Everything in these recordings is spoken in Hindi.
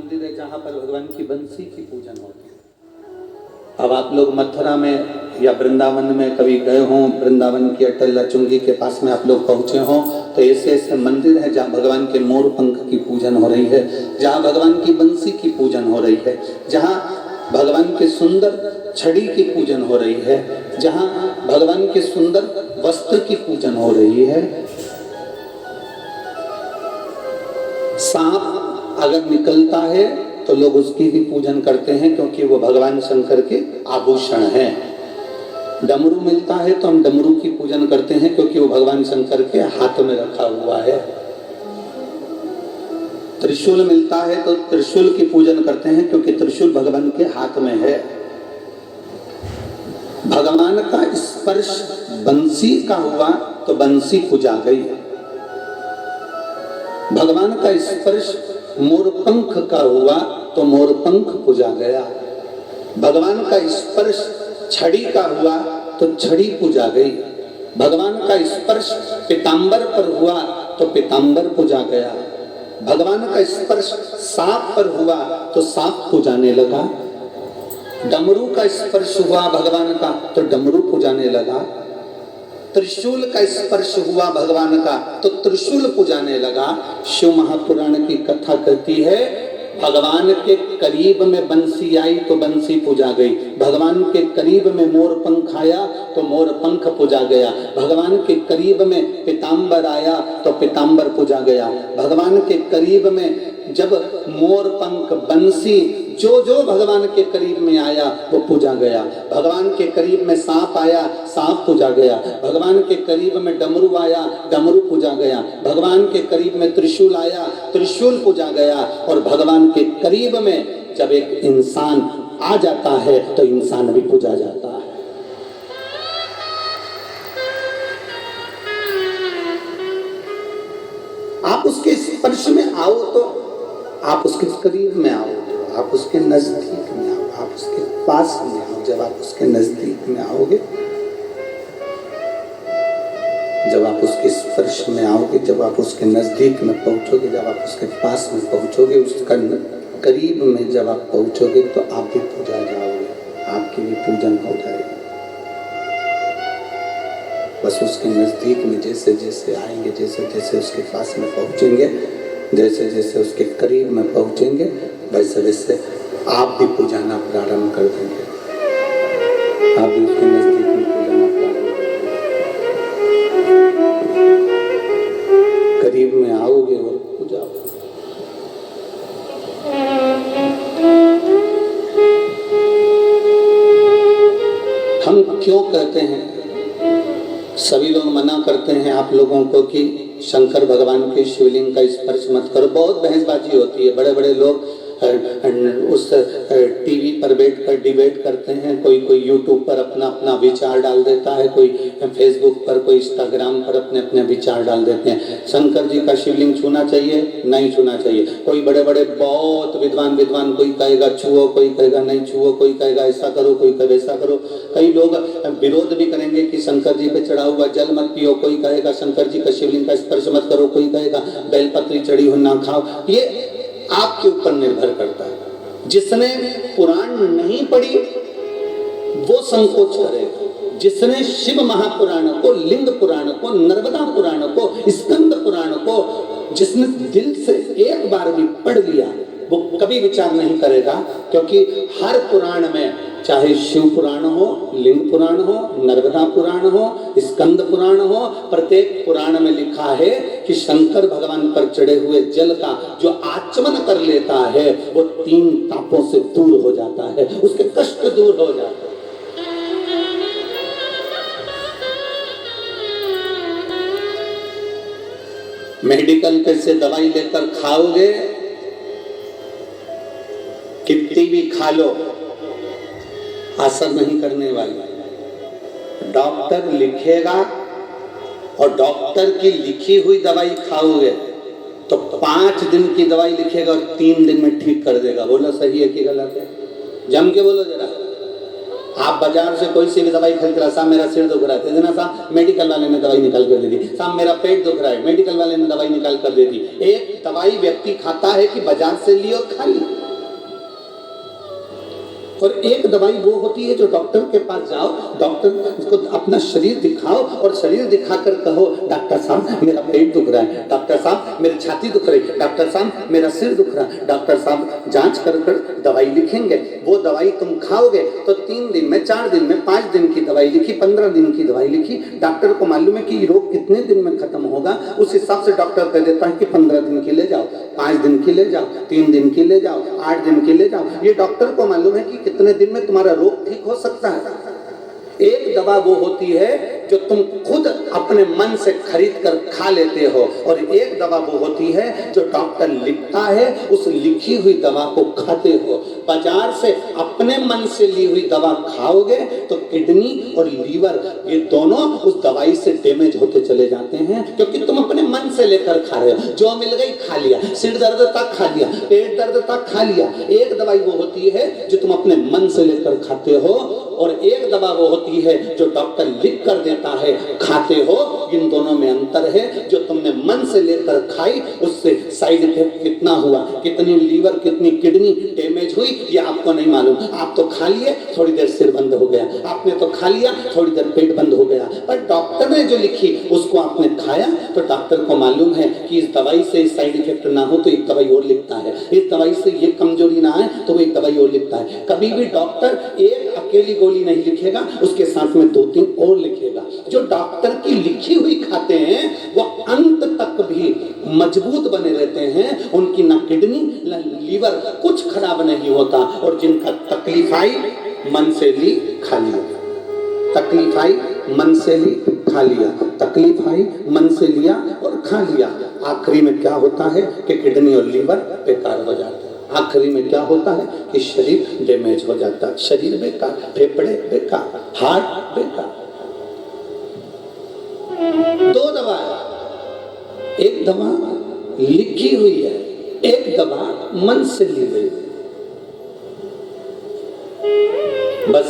मंदिर है जहाँ पर भगवान की बंसी की पूजन होती है। अब आप लोग मथुरा में या वृंदावन में कभी गए हों, वृंदावन की अटल लचुंगी के पास में आप लोग पहुँचे हों, तो ऐसे ऐसे मंदिर है जहाँ भगवान के मोर पंख की पूजन हो रही है, जहाँ भगवान की बंसी की पूजन हो रही है, जहाँ भगवान के सुंदर छड़ी की पूजन हो रही है, जहाँ भगवान के सुंदर वस्त्र की पूजन हो रही है। सांप अगर निकलता है तो लोग उसकी भी पूजन करते हैं क्योंकि वो भगवान शंकर के आभूषण हैं। डमरू मिलता है तो हम डमरू की पूजन करते हैं क्योंकि वो भगवान शंकर के हाथ में रखा हुआ है। त्रिशूल मिलता है तो त्रिशूल की पूजन करते हैं क्योंकि त्रिशूल भगवान के हाथ में है। भगवान का स्पर्श बंसी का हुआ तो बंसी पूजा गई। भगवान का स्पर्श मोरपंख का हुआ तो मोरपंख पूजा गया। भगवान का स्पर्श छड़ी का हुआ तो छड़ी पूजा गई। भगवान का स्पर्श पीतांबर पर हुआ तो पीतांबर पूजा गया। भगवान का स्पर्श सांप पर हुआ तो सांप पूजाने लगा। डमरू का स्पर्श हुआ भगवान का तो डमरू पूजाने लगा। त्रिशूल का स्पर्श हुआ भगवान का तो त्रिशूल पूजाने लगा। शिव महापुराण की कथा कहती है भगवान के करीब में बंसी आई तो बंसी पूजा गई। भगवान के करीब में मोर पंख आया तो मोर पंख पूजा गया। भगवान के करीब में पीतांबर आया तो पीतांबर पूजा गया। भगवान के करीब में जब मोर पंख बंसी जो जो भगवान के करीब में आया वो पूजा गया। भगवान के करीब में सांप आया, सांप पूजा गया। भगवान के करीब में डमरू आया, डमरू पूजा गया। भगवान के करीब में त्रिशूल आया, त्रिशूल पूजा गया। और भगवान के करीब में जब एक इंसान आ जाता है तो इंसान भी पूजा जाता है। आप उसके स्पर्श में आओ तो आप उसके करीब में आओ, आप उसके नजदीक में आओ, आप उसके पास में आओ। जब आप उसके नजदीक में आओगे, जब आप उसके स्पर्श में आओगे, जब आप उसके नजदीक में पहुंचोगे, जब आप उसके पास में पहुंचोगे, उसका करीब में जब आप पहुंचोगे तो आप भी पूजा जाओगे, आपकी भी पूजन हो जाएगी। बस उसके नजदीक में जैसे जैसे आएंगे, जैसे जैसे उसके पास में पहुंचेंगे, जैसे जैसे उसके करीब में पहुंचेंगे, वैसे वैसे आप भी पूजाना प्रारंभ कर देंगे। आप भी उसके नजदीक में पूजाना प्रारंभ कर देंगे। करीब में आओगे और पूजा। हम क्यों कहते हैं, सभी लोग मना करते हैं आप लोगों को कि शंकर भगवान के शिवलिंग का स्पर्श मत करो। बहुत बहसबाजी होती है, बड़े बड़े लोग उस टीवी पर बैठकर डिबेट करते हैं। कोई कोई यूट्यूब पर अपना अपना विचार डाल देता है, कोई फेसबुक पर, कोई इंस्टाग्राम पर अपने अपने विचार डाल देते हैं। शंकर जी का शिवलिंग छूना चाहिए, नहीं छूना चाहिए। कोई बड़े बड़े बहुत विद्वान कोई कहेगा छुओ, कोई कहेगा नहीं छुओ, कोई कहेगा ऐसा करो, कोई कहेगा ऐसा करो। कई लोग विरोध भी करेंगे कि शंकर जी पे चढ़ा हुआ जल मत पियो, कोई कहेगा शंकर जी का शिवलिंग का स्पर्श मत करो, कोई कहेगा बेलपत्री चढ़ी हो ना खाओ। ये आपके ऊपर निर्भर करता है। जिसने पुराण नहीं पढ़ी वो संकोच करेगा। जिसने शिव महापुराण को, लिंग पुराण को, नर्मदा पुराण को, स्कंद पुराण को जिसने दिल से एक बार भी पढ़ लिया वो कभी विचार नहीं करेगा, क्योंकि हर पुराण में, चाहे शिव पुराण हो, लिंग पुराण हो, नर्मदा पुराण हो, स्कंद पुराण हो, प्रत्येक पुराण में लिखा है कि शंकर भगवान पर चढ़े हुए जल का जो आचमन कर लेता है वो 3 तापों से दूर हो जाता है, उसके कष्ट दूर हो जाते हैं। मेडिकल पे से दवाई लेकर खाओगे, कितनी भी खा लो, असर नहीं करने वाली। डॉक्टर लिखेगा और डॉक्टर की लिखी हुई दवाई खाओगे तो 5 दिन की दवाई लिखेगा और 3 दिन में ठीक कर देगा। बोलो सही है कि गलत है? जम के बोलो जरा। आप बाजार से कोई सी भी दवाई खरीद रहा, साहब मेरा सिर दुख रहा है, देना साहब मेडिकल वाले ने दवाई निकाल कर दे दी, साहब मेरा पेट दुख रहा है, मेडिकल वाले ने दवाई निकाल कर दे दी। एक दवाई व्यक्ति खाता है कि बाजार से ली और खा ली? और एक दवाई वो होती है जो डॉक्टर के पास जाओ, डॉक्टर को अपना शरीर दिखाओ और शरीर दिखाकर कहो डॉक्टर साहब मेरा पेट दुख रहा है, डॉक्टर साहब मेरी छाती दुख रही है, डॉक्टर साहब मेरा सिर दुख रहा है, डॉक्टर साहब जांच कर कर दवाई लिखेंगे। वो दवाई तुम खाओगे तो 3 दिन में, 4 दिन में, 5 दिन की दवाई लिखी, 15 दिन की दवाई लिखी। डॉक्टर को मालूम है कि रोग कितने दिन में खत्म होगा, उस हिसाब से डॉक्टर कह देता है कि 15 दिन की ले जाओ, 5 दिन की ले जाओ, 3 दिन की ले जाओ, 8 दिन की ले जाओ। ये डॉक्टर को मालूम है कि कितने दिन में तुम्हारा रोग ठीक हो सकता है। एक दवा वो होती है जो तुम खुद अपने मन से खरीद कर खा लेते हो, और एक दवा वो होती है जो डॉक्टर लिखता है, उस लिखी हुई दवा को खाते हो। बाजार से अपने मन से ली हुई दवा खाओगे तो किडनी और लीवर ये दोनों उस दवाई से डैमेज होते चले जाते हैं, क्योंकि तुम अपने मन से लेकर खा रहे हो। जो मिल गई खा लिया, सिर दर्द तक खा लिया, पेट दर्द तक खा लिया। एक दवाई वो होती है जो तुम अपने मन से लेकर खाते हो, और एक दवा वो होती है जो डॉक्टर लिख कर देता है, खाते हो। इन दोनों में अंतर है। जो तुमने मन से लेकर खाई उससे साइड इफेक्ट कितना हुआ, कितनी लीवर, कितनी किडनी डैमेज हुई, ये आपको नहीं मालूम। आप तो खा लिए, थोड़ी देर सिर बंद हो गया, आपने तो खा लिया, थोड़ी देर पेट बंद हो गया, पर डॉक्टर ने जो लिखी उसको आपने खाया तो डॉक्टर को मालूम है कि इस दवाई से साइड इफेक्ट ना हो तो एक दवाई और लिखता है, इस दवाई से ये कमजोरी ना आए तो वो एक दवाई और लिखता है। कभी भी डॉक्टर एक अकेली गोली नहीं लिखेगा, उसके साथ में 2-3 और लिखेगा। जो डॉक्टर की लिखी हुई खाते हैं वो अंत तक भी मजबूत बने रहते हैं, उनकी ना किडनी ना लीवर कुछ खराब नहीं होता। और जिनका तकलीफ आई मन से ली खा लिया, तकलीफ आई मन से ली खा लिया, तकलीफ आई मन से लिया और खा लिया। आखिरी में क्या होता है कि किडनी और लीवर बेकार हो जाता है। आखिरी में क्या होता है कि शरीर डैमेज हो जाता है, शरीर बेकार, फेफड़े बेकार, हार्ट बेकार। 2 दवा है, एक दवा लिखी हुई है, एक दवा मन से ली हुई है। बस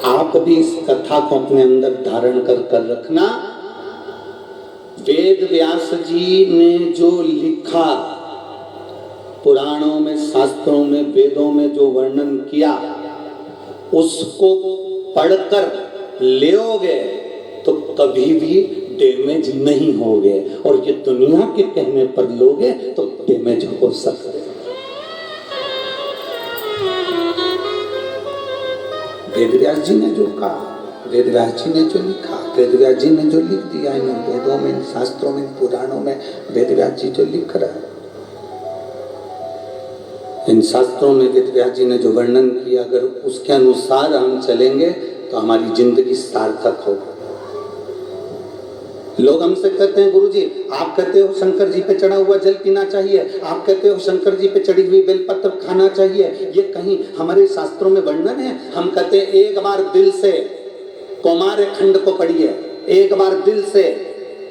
आप भी इस कथा को अपने अंदर धारण कर कर रखना। वेद व्यास जी ने जो लिखा, पुराणों में, शास्त्रों में, वेदों में जो वर्णन किया, उसको पढ़कर लेओगे तो कभी भी डैमेज नहीं होगे, और ये दुनिया के कहने पर लोगे तो डैमेज हो सकते हैं। वेदव्यास जी ने जो कहा, वेदव्यास जी ने जो लिखा, वेदव्यास जी ने जो लिख दिया, इन वेदों में, इन शास्त्रों में, इन पुराणों में वेदव्यास जी जो लिख रहा है, इन शास्त्रों में वेदव्यास जी ने जो वर्णन किया, अगर उसके अनुसार हम चलेंगे तो हमारी जिंदगी सार्थक होगी। लोग हमसे कहते हैं गुरुजी आप कहते हो शंकर जी पे चढ़ा हुआ जल पीना चाहिए, आप कहते हो शंकर जी पे चढ़ी हुई बेलपत्र खाना चाहिए, ये कहीं हमारे शास्त्रों में वर्णन है? हम कहते हैं एक बार दिल से कौमार खंड को पढ़िए, एक बार दिल से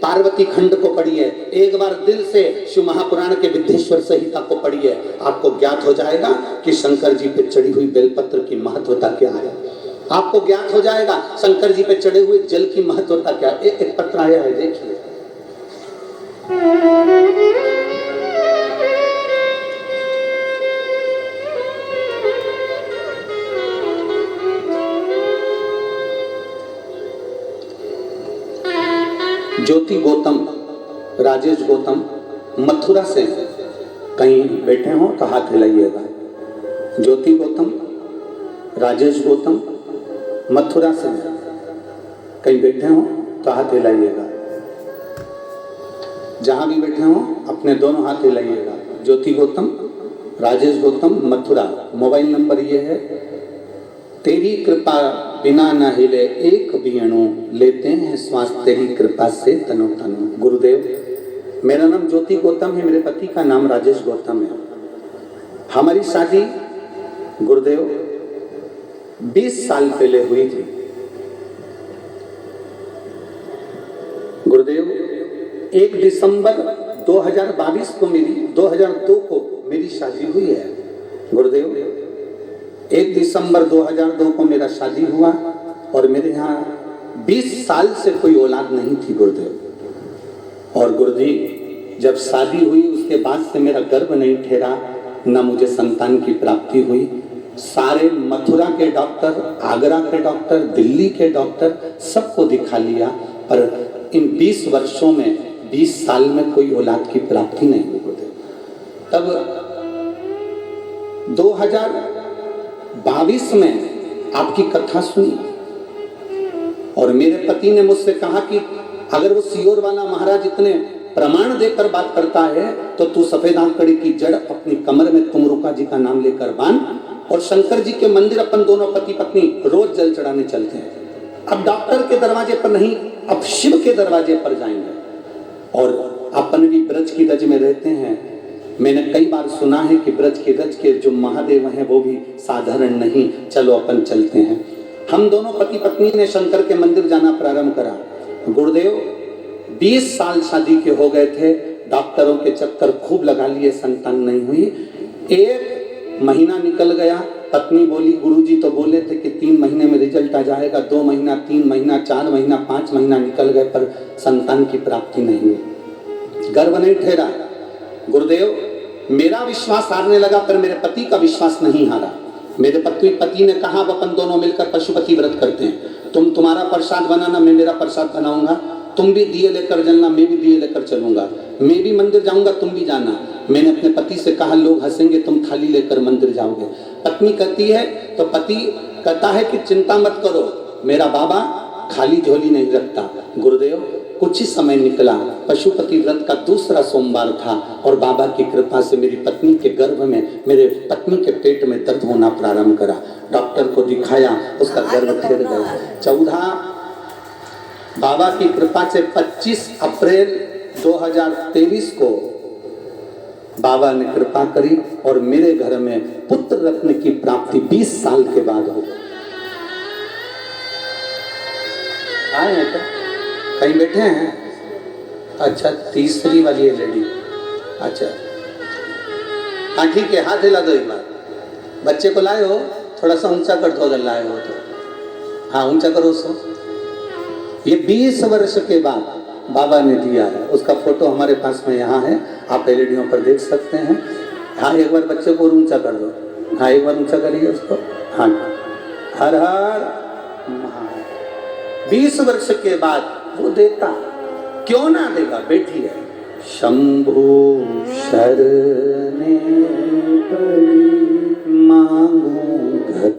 पार्वती खंड को पढ़िए, एक बार दिल से शिव महापुराण के विद्येश्वर संहिता को पढ़िए, आपको ज्ञात हो जाएगा कि शंकर जी पे चढ़ी हुई बेलपत्र की महत्वता क्या है। आपको ज्ञात हो जाएगा शंकर जी पे चढ़े हुए जल की महत्वता क्या। एक एक पत्र आया है, देखिए। ज्योति गौतम, राजेश गौतम मथुरा से, कहीं बैठे हो तो हाथ हिलाइएगा। ज्योति गौतम, राजेश गौतम मथुरा से, कहीं बैठे हो तो हाथ हिलाइएगा। जहां भी बैठे हो अपने दोनों हाथ हिलाइएगा। ज्योति गौतम, राजेश गौतम मथुरा। मोबाइल नंबर ये है, तेरी कृपा बिना न हिले एक भी अणु, लेते हैं श्वास तेरी कृपा से तनो तनो। गुरुदेव, मेरा नाम ज्योति गौतम है, मेरे पति का नाम राजेश गौतम है। हमारी शादी गुरुदेव 20 साल पहले हुई थी। गुरुदेव 1 दिसंबर 2022 को 2002 को मेरी शादी हुई है। गुरुदेव 1 दिसंबर 2002 को मेरा शादी हुआ और मेरे यहाँ 20 साल से कोई औलाद नहीं थी गुरुदेव। और गुरुदेव जब शादी हुई उसके बाद से मेरा गर्भ नहीं ठहरा, ना मुझे संतान की प्राप्ति हुई। सारे मथुरा के डॉक्टर, आगरा के डॉक्टर, दिल्ली के डॉक्टर, सबको दिखा लिया, पर इन 20 वर्षों में, 20 साल में कोई औलाद की प्राप्ति नहीं हुई गुरुदेव। तब 2022 में आपकी कथा सुनी और मेरे पति ने मुझसे कहा कि अगर वो सियोर वाला महाराज इतने प्रमाण देकर बात करता है तो तू सफेद आंकड़ी की जड़ अपनी कमर में तुमरुका जी का नाम लेकर बांध और शंकर जी के मंदिर अपन दोनों पति पत्नी रोज जल चढ़ाने चलते हैं। अब डॉक्टर के दरवाजे पर नहीं, अब शिव के दरवाजे पर जाएंगे। और अपन भी ब्रज की रज में रहते हैं। मैंने कई बार सुना है कि ब्रज की रज के जो महादेव हैं वो भी साधारण नहीं। चलो अपन चलते हैं। हम दोनों पति पत्नी ने शंकर के मंदिर जाना प्रारंभ करा। गुरुदेव 20 साल शादी के हो गए थे, डॉक्टरों के चक्कर खूब लगा लिए, संतान नहीं हुई। 1 महीना निकल गया, पत्नी बोली, गुरुजी तो बोले थे कि 3 महीने में रिजल्ट आ जाएगा। 2 महीना, 3 महीना, 4 महीना, 5 महीना निकल गए, पर संतान की प्राप्ति नहीं हुई, गर्भ नहीं ठहरा। गुरुदेव मेरा विश्वास हारने लगा, पर मेरे पति का विश्वास नहीं हारा। मेरे पति ने कहा अब अपन दोनों मिलकर पशुपति व्रत करते हैं। तुम तुम्हारा प्रसाद बनाना, मैं मेरा प्रसाद बनाऊंगा। तुम भी दिए लेकर चलना, मैं भी दिए लेकर चलूंगा। मैं भी मंदिर जाऊंगा, तुम भी जाना। मैंने अपने पति से कहा लोग हंसेंगे, तुम थाली लेकर मंदिर जाओगे। पत्नी कहती है, तो पति कहता है कि चिंता मत करो, मेरा बाबा खाली झोली नहीं रखता। गुरुदेव कुछ ही समय निकला, पशुपति व्रत का दूसरा सोमवार था और बाबा की कृपा से मेरी पत्नी के गर्भ में, मेरे पत्नी के पेट में दर्द होना प्रारंभ करा। डॉक्टर को दिखाया, उसका गर्भ ठहर गया। 14 बाबा की कृपा से 25 अप्रैल 2023 को बाबा ने कृपा करी और मेरे घर में पुत्र रत्न की प्राप्ति 20 साल के बाद हो गई। आए हैं क्या? कहीं बैठे हैं? अच्छा, तीसरी वाली है लेडी। अच्छा हाँ ठीक है, हाथ हिला दो एक बार। बच्चे को लाए हो, थोड़ा सा ऊंचा कर दो अगर लाए हो तो। हाँ ऊंचा करो उसको। ये 20 वर्ष के बाद बाबा ने दिया है, उसका फोटो हमारे पास में यहाँ है, आप एलईडीओं पर देख सकते हैं। हाँ एक बार बच्चे को ऊंचा कर दो। हाँ एक बार ऊंचा करिए उसको। हाँ हर हर महादेव। 20 वर्ष के बाद वो देता, क्यों ना देगा? बेटी है। शंभु शरणे पड़ी मांगू घट